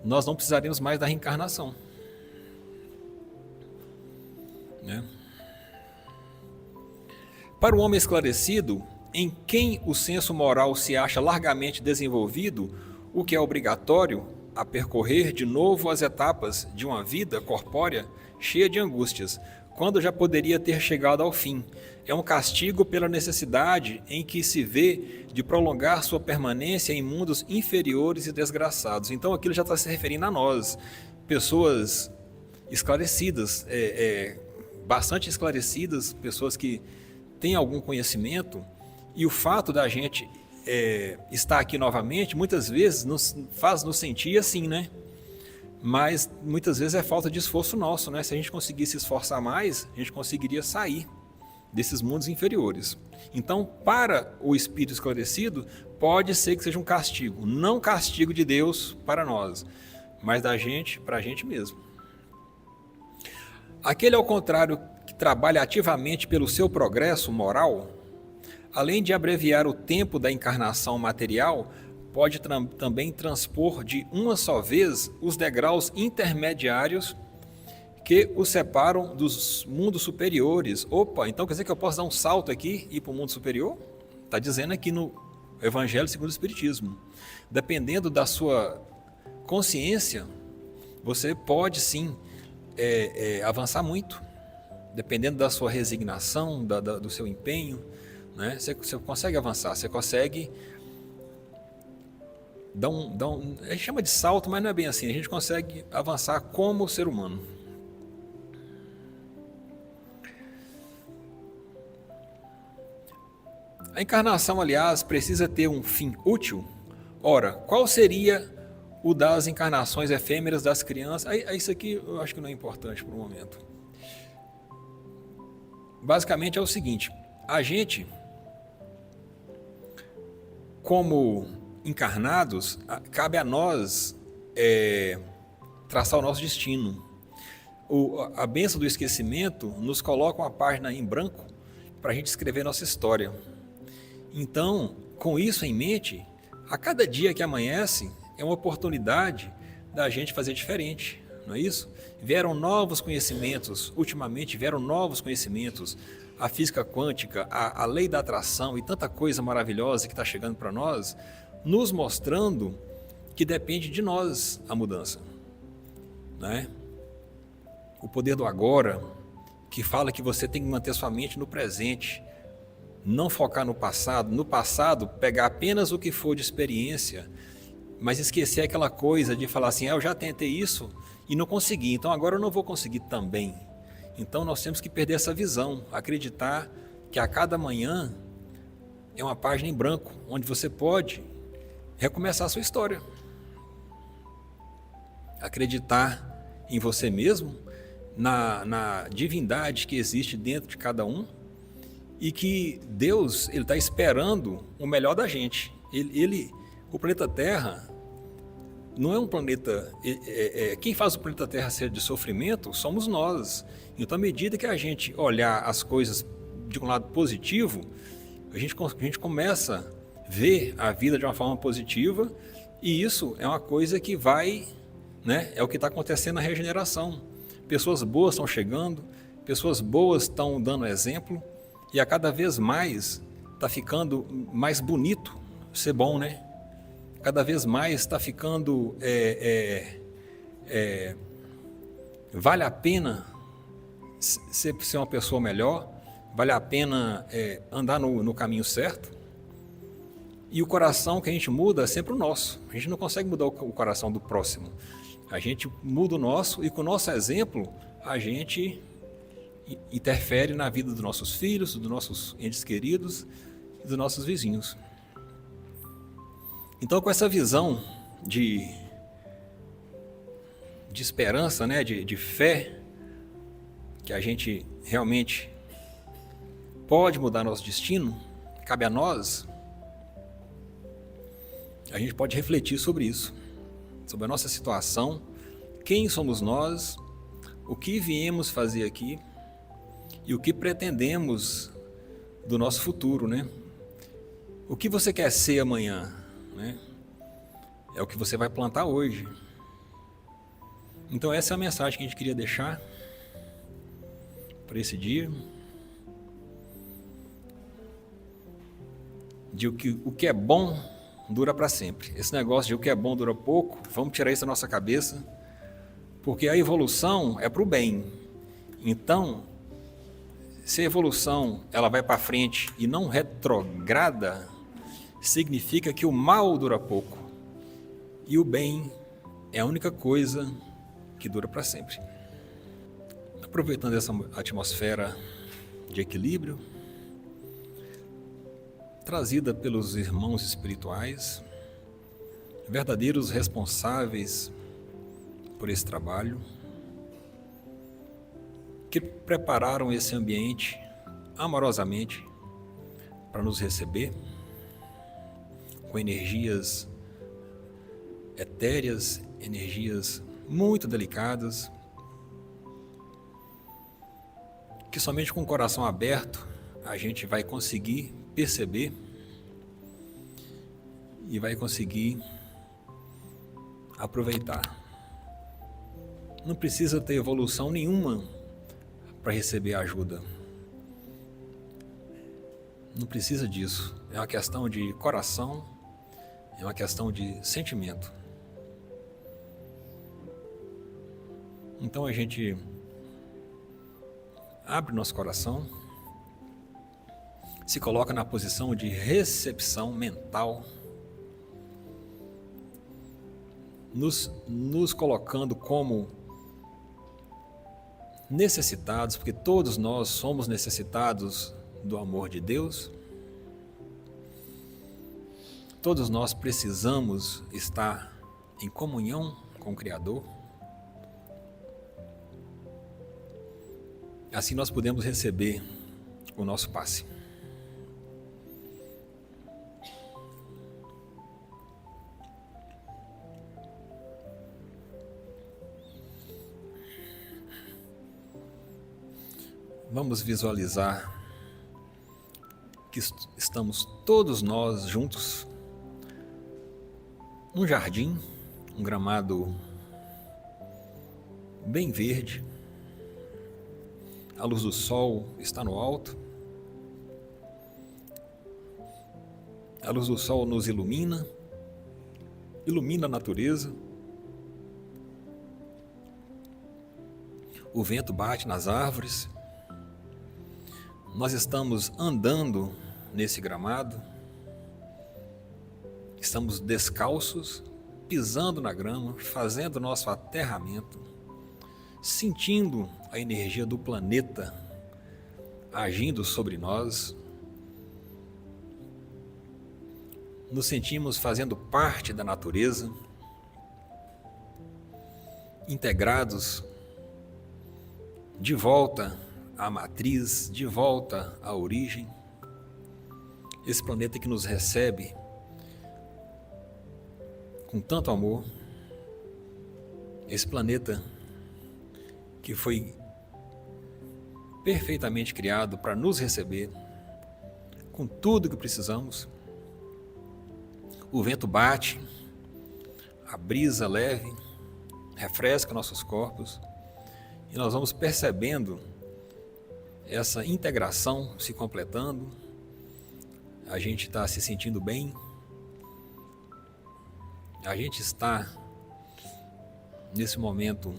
nós não precisaremos mais da reencarnação. Né? Para o homem esclarecido, em quem o senso moral se acha largamente desenvolvido, o que é obrigatório a percorrer de novo as etapas de uma vida corpórea cheia de angústias, quando já poderia ter chegado ao fim. É um castigo pela necessidade em que se vê de prolongar sua permanência em mundos inferiores e desgraçados. Então aquilo já está se referindo a nós, pessoas esclarecidas, bastante esclarecidas, pessoas que têm algum conhecimento, e o fato da gente estar aqui novamente, muitas vezes faz nos sentir assim, né? Mas muitas vezes é falta de esforço nosso, né? Se a gente conseguisse se esforçar mais, a gente conseguiria sair desses mundos inferiores. Então, para o espírito esclarecido, pode ser que seja um castigo, não castigo de Deus para nós, mas da gente para a gente mesmo. Aquele, ao contrário, que trabalha ativamente pelo seu progresso moral, além de abreviar o tempo da encarnação material, pode também transpor de uma só vez os degraus intermediários que o separam dos mundos superiores. Opa, então quer dizer que eu posso dar um salto aqui e ir para o mundo superior? Está dizendo aqui no Evangelho segundo o Espiritismo. Dependendo da sua consciência, você pode sim avançar muito. Dependendo da sua resignação, do seu empenho, né? Você consegue avançar, você consegue a gente chama de salto, mas não é bem assim. A gente consegue avançar como ser humano. A encarnação, aliás, precisa ter um fim útil. Ora, qual seria o das encarnações efêmeras das crianças? Isso aqui eu acho que não é importante para o momento. Basicamente é o seguinte: a gente, como encarnados, cabe a nós traçar o nosso destino. A bênção do esquecimento nos coloca uma página em branco para a gente escrever nossa história. Então, com isso em mente, a cada dia que amanhece é uma oportunidade da gente fazer diferente, não é isso? Vieram novos conhecimentos, ultimamente vieram novos conhecimentos, a física quântica, a lei da atração e tanta coisa maravilhosa que está chegando para nós, nos mostrando que depende de nós a mudança, né? o poder do agora, que fala que você tem que manter sua mente no presente, não focar no passado pegar apenas o que for de experiência, mas esquecer aquela coisa de falar assim, eu já tentei isso e não consegui, então agora eu não vou conseguir também. Então nós temos que perder essa visão, acreditar que a cada manhã é uma página em branco, onde você pode recomeçar a sua história. Acreditar em você mesmo, na divindade que existe dentro de cada um, e que Deus está esperando o melhor da gente. O planeta Terra não é um planeta... quem faz o planeta Terra ser de sofrimento somos nós. Então, à medida que a gente olhar as coisas de um lado positivo, a gente começa a ver a vida de uma forma positiva, e isso é uma coisa que vai... é o que está acontecendo na regeneração. Pessoas boas estão chegando, pessoas boas estão dando exemplo, e a cada vez mais está ficando mais bonito ser bom, né? Cada vez mais está ficando... vale a pena ser uma pessoa melhor, vale a pena andar no caminho certo. E o coração que a gente muda é sempre o nosso. A gente não consegue mudar o coração do próximo. A gente muda o nosso, e com o nosso exemplo, a gente interfere na vida dos nossos filhos, dos nossos entes queridos e dos nossos vizinhos. Então, com essa visão de esperança, de fé, que a gente realmente pode mudar nosso destino, cabe a nós, a gente pode refletir sobre isso, sobre a nossa situação, quem somos nós, o que viemos fazer aqui e o que pretendemos do nosso futuro, O que você quer ser amanhã, É o que você vai plantar hoje. Então essa é a mensagem que a gente queria deixar para esse dia. De o que é bom dura para sempre. Esse negócio de o que é bom dura pouco, vamos tirar isso da nossa cabeça, porque a evolução é para o bem. Então, se a evolução ela vai para frente e não retrograda, significa que o mal dura pouco e o bem é a única coisa que dura para sempre. Aproveitando essa atmosfera de equilíbrio trazida pelos irmãos espirituais, verdadeiros responsáveis por esse trabalho, que prepararam esse ambiente amorosamente para nos receber, com energias etéreas, energias muito delicadas, que somente com o coração aberto a gente vai conseguir perceber e vai conseguir aproveitar. Não precisa ter evolução nenhuma para receber ajuda. Não precisa disso. É uma questão de coração, é uma questão de sentimento. Então a gente abre nosso coração, se coloca na posição de recepção mental, nos colocando como necessitados, porque todos nós somos necessitados do amor de Deus. Todos nós precisamos estar em comunhão com o Criador. Assim nós podemos receber o nosso passe. Vamos visualizar que estamos todos nós juntos num jardim, um gramado bem verde. A luz do sol está no alto. A luz do sol nos ilumina a natureza. o vento bate nas árvores, nós estamos andando nesse gramado, estamos descalços, pisando na grama, fazendo nosso aterramento, sentindo a energia do planeta agindo sobre nós, nos sentimos fazendo parte da natureza, integrados, de volta à matriz, de volta à origem. Esse planeta que nos recebe com tanto amor, esse planeta que foi perfeitamente criado para nos receber com tudo que precisamos. O vento bate, a brisa leve refresca nossos corpos e nós vamos percebendo essa integração se completando. A gente está se sentindo bem, a gente está nesse momento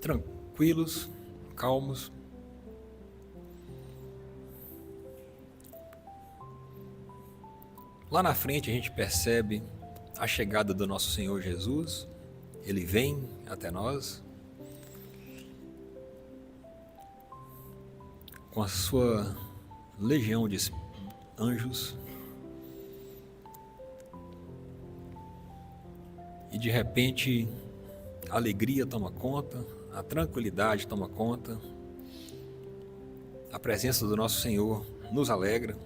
tranquilos, calmos. Lá na frente a gente percebe a chegada do nosso Senhor Jesus. Ele vem até nós com a sua legião de anjos e de repente a alegria toma conta, a tranquilidade toma conta, a presença do nosso Senhor nos alegra,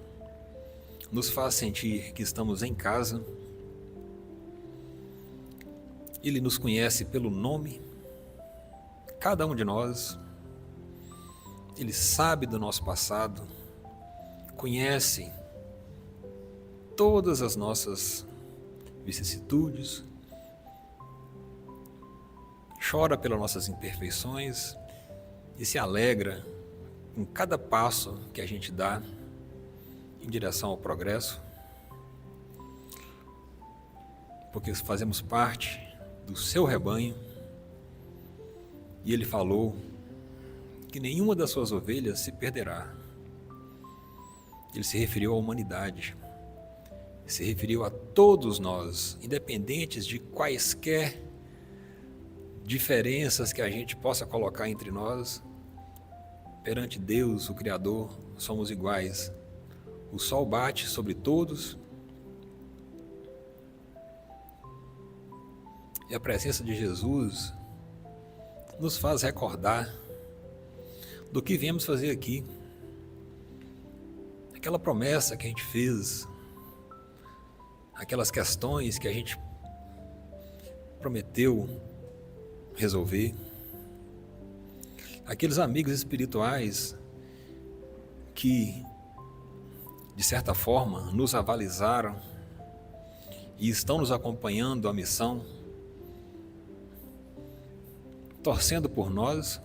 nos faz sentir que estamos em casa. Ele nos conhece pelo nome, cada um de nós. Ele sabe do nosso passado, conhece todas as nossas vicissitudes, chora pelas nossas imperfeições e se alegra com cada passo que a gente dá em direção ao progresso, porque fazemos parte do seu rebanho e ele falou que nenhuma das suas ovelhas se perderá. Ele se referiu à humanidade, se referiu a todos nós, independentes de quaisquer diferenças que a gente possa colocar entre nós. Perante Deus, o Criador, somos iguais. O sol bate sobre todos e a presença de Jesus nos faz recordar do que viemos fazer aqui. Aquela promessa que a gente fez, aquelas questões que a gente prometeu resolver, aqueles amigos espirituais que, de certa forma, nos avalizaram e estão nos acompanhando a missão, torcendo por nós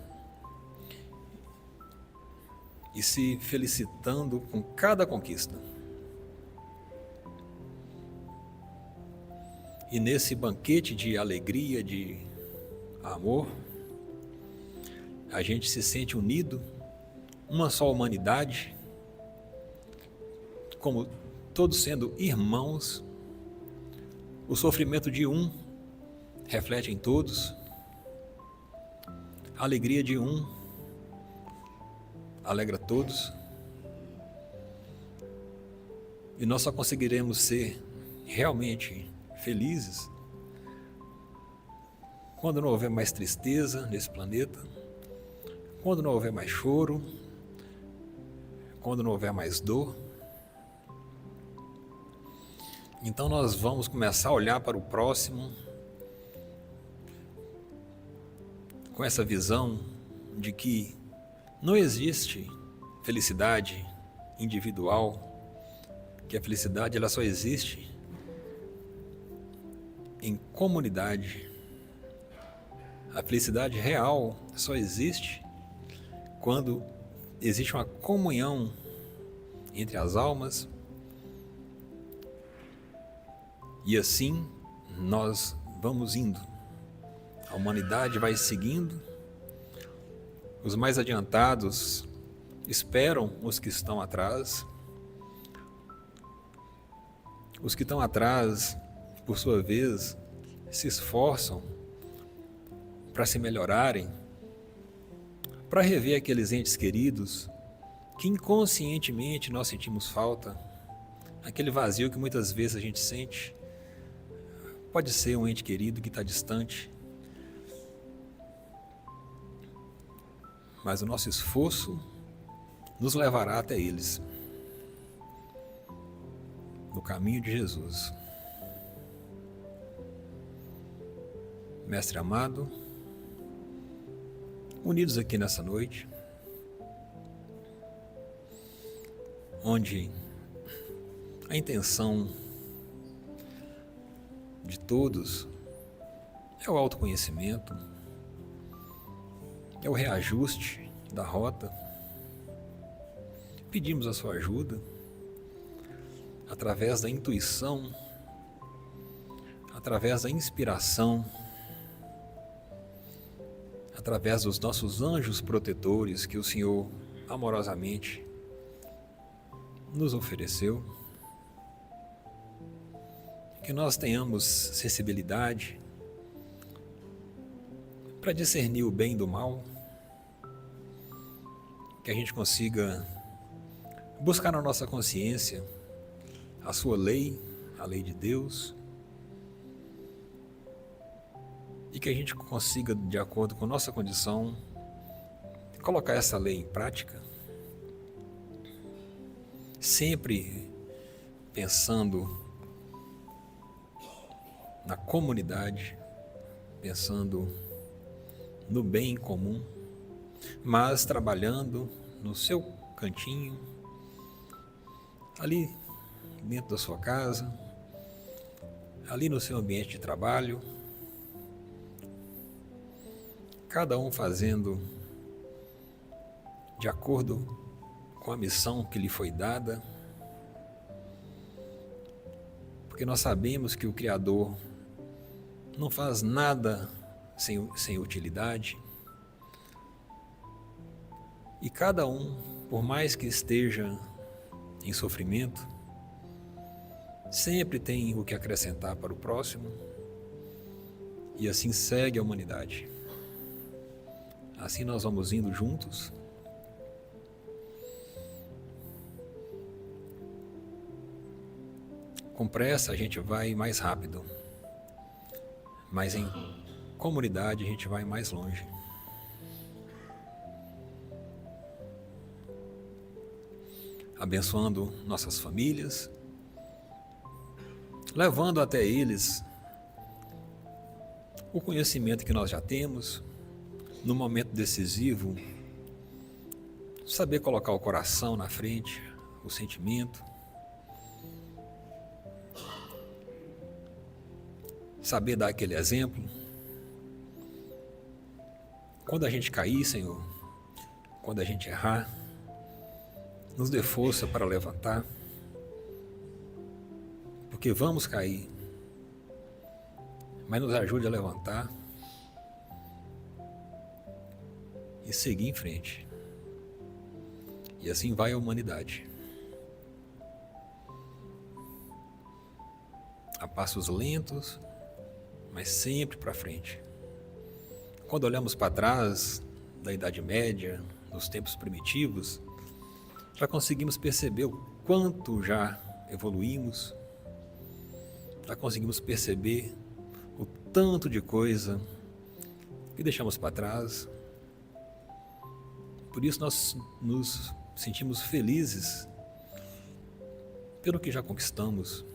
e se felicitando com cada conquista. E nesse banquete de alegria, de amor, a gente se sente unido, uma só humanidade, como todos sendo irmãos. O sofrimento de um reflete em todos, a alegria de um alegra todos, e nós só conseguiremos ser realmente felizes quando não houver mais tristeza nesse planeta, quando não houver mais choro, quando não houver mais dor. Então nós vamos começar a olhar para o próximo com essa visão de que não existe felicidade individual, que a felicidade ela só existe em comunidade. A felicidade real só existe quando existe uma comunhão entre as almas, e assim nós vamos indo. A humanidade vai seguindo, Os mais adiantados esperam os que estão atrás. Os que estão atrás, por sua vez, se esforçam para se melhorarem, para rever aqueles entes queridos que inconscientemente nós sentimos falta, aquele vazio que muitas vezes a gente sente. Pode ser um ente querido que está distante, mas o nosso esforço nos levará até eles, no caminho de Jesus. Mestre amado, unidos aqui nessa noite, onde a intenção de todos é o autoconhecimento, é o reajuste da rota. Pedimos a sua ajuda através da intuição, através da inspiração, através dos nossos anjos protetores que o Senhor amorosamente nos ofereceu. Que nós tenhamos sensibilidade para discernir o bem do mal, que a gente consiga buscar na nossa consciência a sua lei, a lei de Deus, e que a gente consiga, de acordo com nossa condição, colocar essa lei em prática, sempre pensando na comunidade, pensando no bem comum, mas trabalhando no seu cantinho, ali dentro da sua casa, ali no seu ambiente de trabalho, cada um fazendo de acordo com a missão que lhe foi dada, porque nós sabemos que o Criador não faz nada sem utilidade, e cada um, por mais que esteja em sofrimento, sempre tem o que acrescentar para o próximo, e assim segue a humanidade. Assim nós vamos indo juntos, com pressa a gente vai mais rápido, mas em comunidade a gente vai mais longe. Abençoando nossas famílias, levando até eles o conhecimento que nós já temos, no momento decisivo, saber colocar o coração na frente, o sentimento, saber dar aquele exemplo. Quando a gente cair, Senhor, quando a gente errar, nos dê força para levantar, porque vamos cair, mas nos ajude a levantar e seguir em frente. E assim vai a humanidade, a passos lentos, mas sempre para frente. Quando olhamos para trás, da Idade Média, nos tempos primitivos, já conseguimos perceber o quanto já evoluímos, já conseguimos perceber o tanto de coisa que deixamos para trás. Por isso nós nos sentimos felizes pelo que já conquistamos.